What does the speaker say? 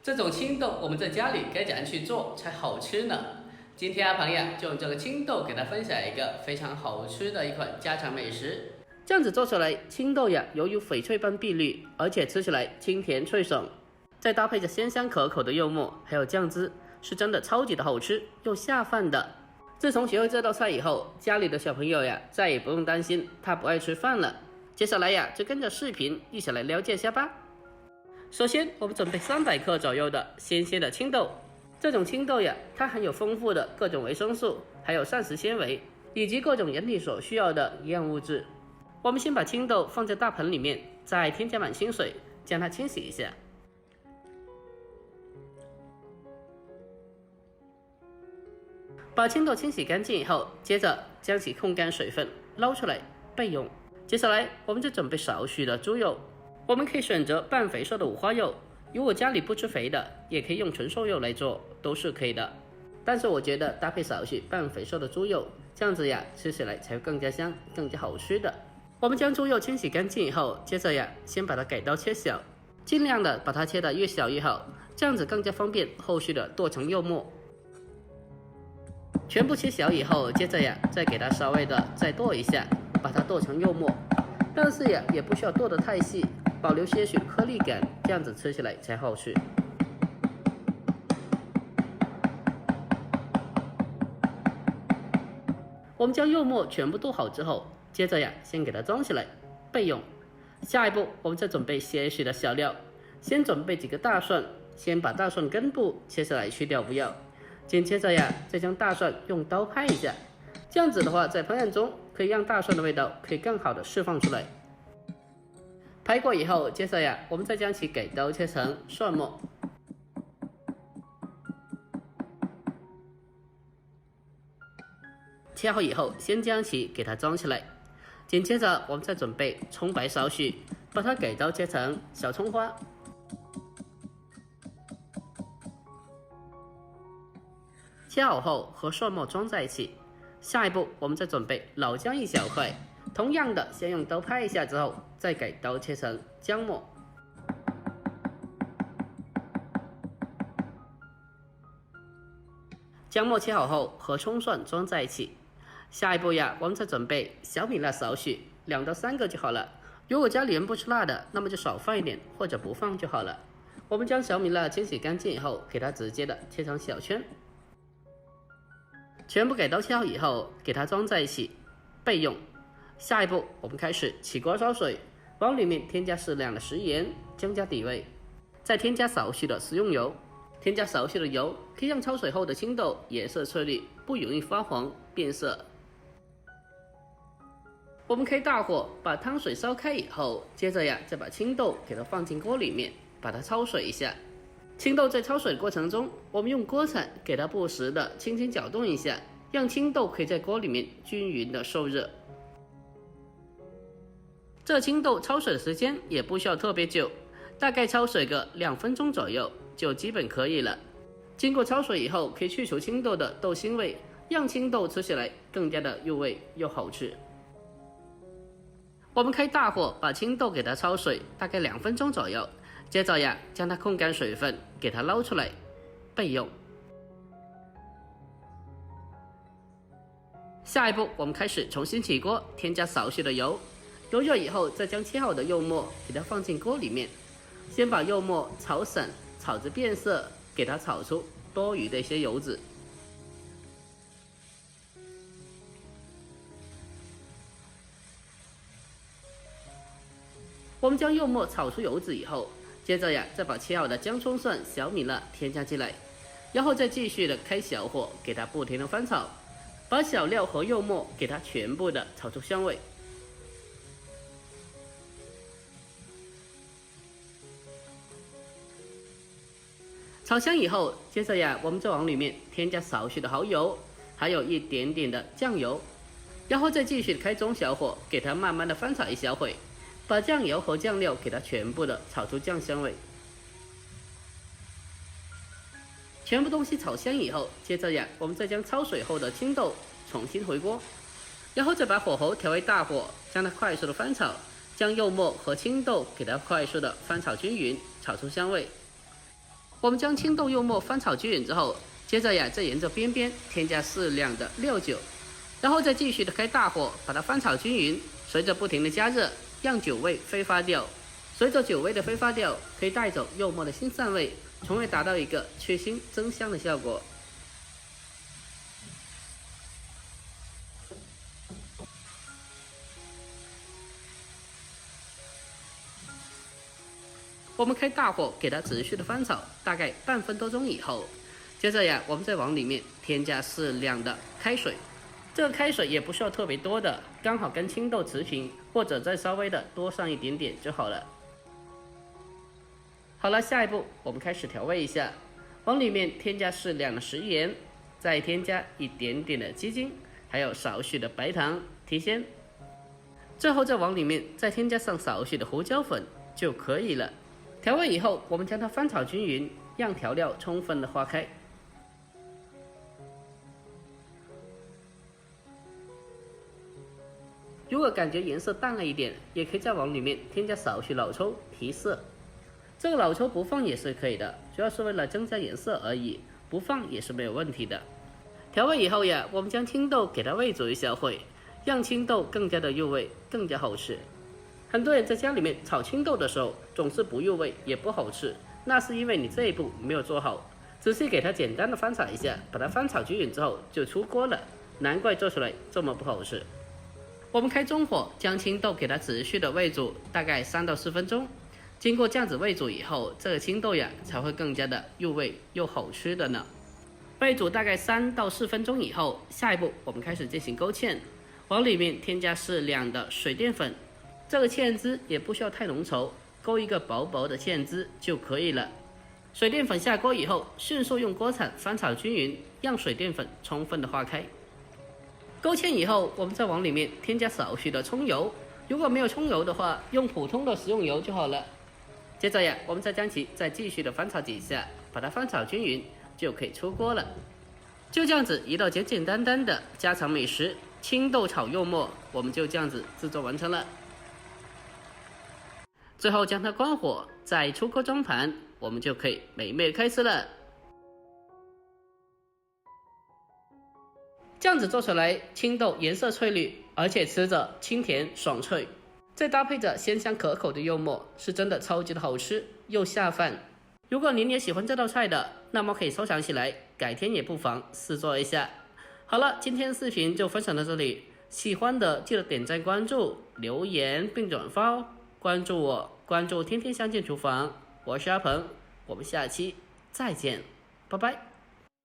这种青豆我们在家里该怎样去做才好吃呢？今天阿庞呀就用这个青豆给大家分享一个非常好吃的一款家常美食。这样子做出来，青豆呀犹如翡翠般碧绿，而且吃起来清甜脆爽，再搭配着鲜香可口的柚末还有酱汁，是真的超级的好吃又下饭的。自从学会这道菜以后，家里的小朋友呀再也不用担心他不爱吃饭了。接下来呀就跟着视频一起来了解下吧。首先，我们准备300克左右的新鲜的青豆。这种青豆呀，它含有丰富的各种维生素，还有膳食纤维，以及各种人体所需要的营养物质。我们先把青豆放在大盆里面，再添加满清水，将它清洗一下。把青豆清洗干净以后，接着将其控干水分，捞出来备用。接下来，我们就准备少许的猪肉。我们可以选择半肥瘦的五花肉，如果家里不吃肥的，也可以用纯瘦肉来做，都是可以的。但是我觉得搭配少许半肥瘦的猪肉，这样子呀，吃起来才会更加香、更加好吃的。我们将猪肉清洗干净以后，接着呀，先把它改刀切小，尽量的把它切得越小越好，这样子更加方便后续的剁成肉末。全部切小以后，接着呀，再给它稍微的再剁一下，把它剁成肉末。但是呀，也不需要剁得太细，保留些许颗粒感，这样子吃起来才好吃。我们将肉末全部剁好之后，接着呀，先给它装起来备用。下一步，我们再准备些许的小料，先准备几个大蒜，先把大蒜根部切下来去掉不要。紧接着呀，再将大蒜用刀拍一下，这样子的话，在烹饪中可以让大蒜的味道可以更好的释放出来。拍过以后，接着呀，我们再将其改刀切成蒜末。切好以后，先将其给它装起来。紧接着，我们再准备葱白少许，把它改刀切成小葱花。切好后和蒜末装在一起。下一步，我们再准备老姜一小块，同样的先用刀拍一下之后，再改刀切成姜末。姜末切好后和葱蒜装在一起。下一步呀，我们再准备小米辣少许，2到3个就好了。如果家里人不吃辣的，那么就少放一点，或者不放就好了。我们将小米辣清洗干净以后，给它直接的切成小圈。全部改刀切好以后，给它装在一起备用。下一步，我们开始起锅烧水，往里面添加适量的食盐，增加底味，再添加少许的食用油。添加少许的油，可以让焯水后的青豆颜色翠绿，不容易发黄变色。我们开大火把汤水烧开以后，接着呀，再把青豆给它放进锅里面，把它焯水一下。青豆在焯水的过程中，我们用锅铲给它不时的轻轻搅动一下，让青豆可以在锅里面均匀的受热。这青豆焯水的时间也不需要特别久，大概焯水个2分钟左右就基本可以了。经过焯水以后，可以去除青豆的豆腥味，让青豆吃起来更加的入味又好吃。我们开大火把青豆给它焯水，大概2分钟左右。接着呀，将它控干水分，给它捞出来备用。下一步，我们开始重新起锅，添加少许的油，油热以后，再将切好的肉末给它放进锅里面，先把肉末炒散，炒至变色，给它炒出多余的一些油脂。我们将肉末炒出油脂以后，接着呀，再把切好的姜、葱、蒜、小米辣添加进来，然后再继续的开小火，给它不停的翻炒，把小料和肉末给它全部的炒出香味。炒香以后，接着呀，我们再往里面添加少许的蚝油，还有一点点的酱油，然后再继续开中小火，给它慢慢的翻炒一小会，把酱油和酱料给它全部的炒出酱香味。全部东西炒香以后，接着呀，我们再将焯水后的青豆重新回锅，然后再把火候调为大火，将它快速的翻炒，将肉末和青豆给它快速的翻炒均匀，炒出香味。我们将青豆柚末翻炒均匀之后，接着呀再沿着边边添加适量的料酒，然后再继续的开大火把它翻炒均匀，随着不停的加热，让酒味挥发掉。随着酒味的挥发掉，可以带走柚末的腥膻味，从而达到一个去腥增香的效果。我们开大火给它持续的翻炒，大概半分多钟以后，接着呀，我们再往里面添加适量的开水。这个开水也不需要特别多的，刚好跟青豆持平，或者再稍微的多上一点点就好了。好了，下一步我们开始调味一下，往里面添加适量的食盐，再添加一点点的鸡精，还有少许的白糖提鲜，最后再往里面再添加上少许的胡椒粉就可以了。调味以后，我们将它翻炒均匀，让调料充分的化开。如果感觉颜色淡了一点，也可以再往里面添加少许老抽提色。这个老抽不放也是可以的，主要是为了增加颜色而已，不放也是没有问题的。调味以后呀，我们将青豆给它煨煮一下会，让青豆更加的入味，更加好吃。很多人在家里面炒青豆的时候总是不入味也不好吃，那是因为你这一步没有做好，只是给它简单的翻炒一下，把它翻炒均匀之后就出锅了，难怪做出来这么不好吃。我们开中火将青豆给它持续的煨煮，大概3到4分钟。经过这样子煨煮以后，这个青豆呀才会更加的入味又好吃的呢。煨煮大概3到4分钟以后，下一步我们开始进行勾芡，往里面添加适量的水淀粉。这个芡汁也不需要太浓稠，勾一个薄薄的芡汁就可以了。水淀粉下锅以后，迅速用锅铲翻炒均匀，让水淀粉充分的化开。勾芡以后，我们再往里面添加少许的葱油，如果没有葱油的话，用普通的食用油就好了。接着呀，我们再将其再继续的翻炒几下，把它翻炒均匀，就可以出锅了。就这样子一道简简单单的家常美食青豆炒柚末，我们就这样子制作完成了。最后将它关火，再出锅装盘，我们就可以美味的开吃了。这样子做出来，青豆颜色翠绿，而且吃着清甜爽脆，再搭配着鲜香可口的柚末，是真的超级的好吃又下饭。如果您也喜欢这道菜的，那么可以收藏起来，改天也不妨试做一下。好了，今天的视频就分享到这里，喜欢的记得点赞关注、留言并转发哦。关注我，关注天天相见厨房，我是阿鹏，我们下期再见，拜拜。